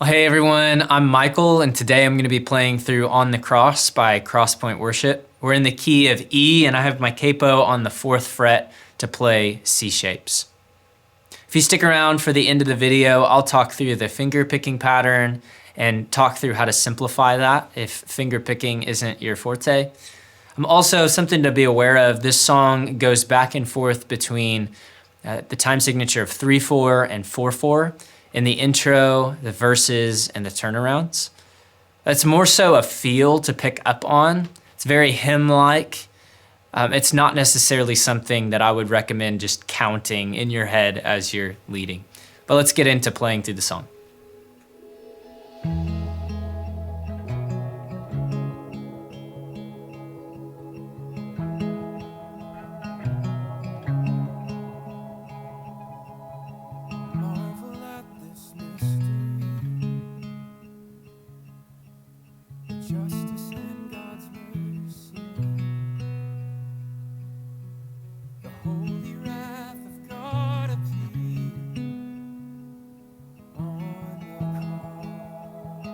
Well, hey everyone, I'm Michael, and today I'm going to be playing through On the Cross by CrossPoint Worship. We're in the key of E, and I have my capo on the 4th fret to play C shapes. If you stick around for the end of the video, I'll talk through the finger picking pattern and talk through how to simplify that if finger picking isn't your forte. Also, something to be aware of, this song goes back and forth between the time signature of 3/4 and 4/4 in the intro, the verses, and the turnarounds. It's more so a feel to pick up on. It's very hymn-like. It's not necessarily something that I would recommend just counting in your head as you're leading. But let's get into playing through the song. Justice and God's mercy, the holy wrath of God appeared on the cross.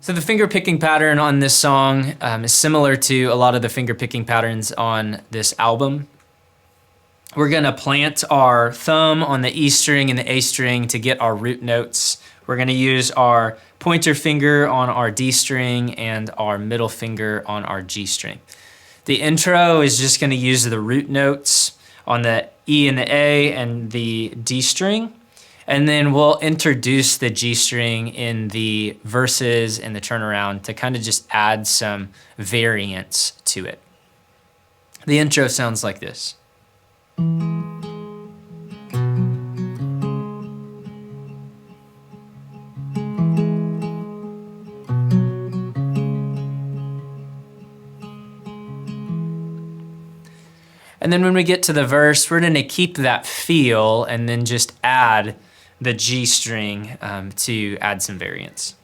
So the finger picking pattern on this song is similar to a lot of the finger picking patterns on this album. We're gonna plant our thumb on the E string and the A string to get our root notes. We're gonna use our pointer finger on our D string and our middle finger on our G string. The intro is just gonna use the root notes on the E and the A and the D string. And then we'll introduce the G string in the verses and the turnaround to kind of just add some variance to it. The intro sounds like this. And then when we get to the verse, we're gonna keep that feel and then just add the G string to add some variance.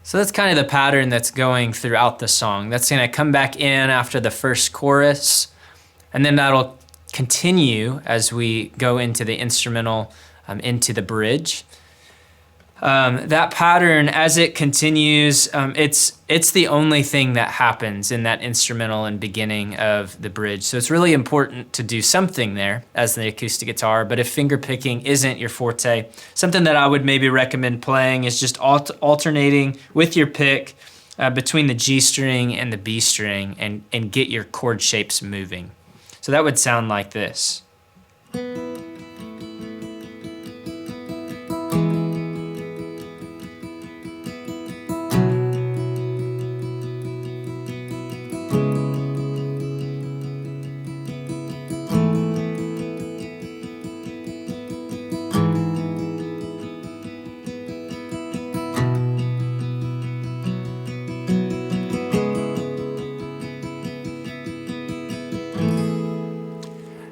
So that's kind of the pattern that's going throughout the song. That's gonna come back in after the first chorus, and then that'll continue as we go into the instrumental, into the bridge. That pattern, as it continues, it's the only thing that happens in that instrumental and beginning of the bridge. So it's really important to do something there as the acoustic guitar, but if finger picking isn't your forte, something that I would maybe recommend playing is just alternating with your pick between the G string and the B string and get your chord shapes moving. So that would sound like this.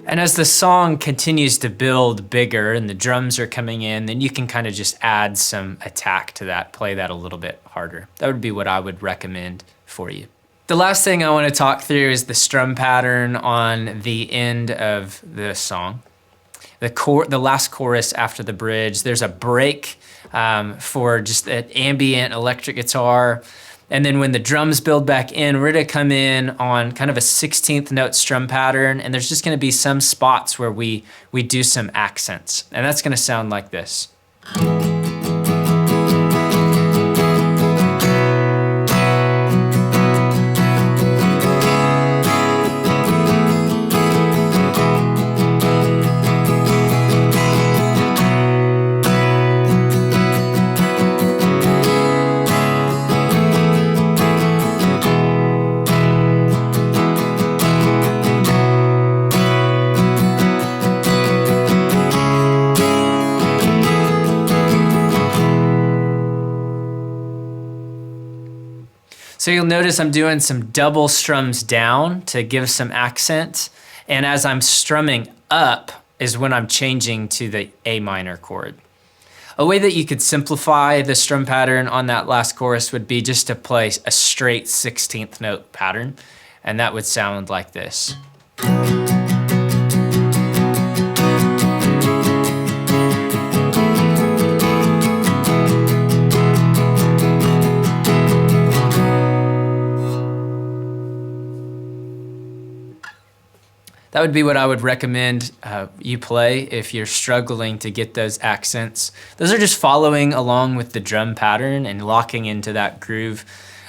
And as the song continues to build bigger and the drums are coming in, then you can kind of just add some attack to that, play that a little bit harder. That would be what I would recommend for you. The last thing I want to talk through is the strum pattern on the end of the song. The last chorus after the bridge, there's a break for just an ambient electric guitar. And then when the drums build back in, we're gonna come in on kind of a 16th note strum pattern, and there's just gonna be some spots where we do some accents. And that's gonna sound like this. So you'll notice I'm doing some double strums down to give some accent. And as I'm strumming up is when I'm changing to the A minor chord. A way that you could simplify the strum pattern on that last chorus would be just to play a straight 16th note pattern. And that would sound like this. That would be what I would recommend you play if you're struggling to get those accents. Those are just following along with the drum pattern and locking into that groove.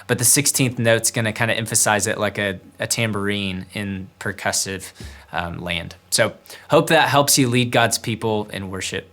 But the 16th note's gonna kind of emphasize it like a tambourine in percussive land. So hope that helps you lead God's people in worship.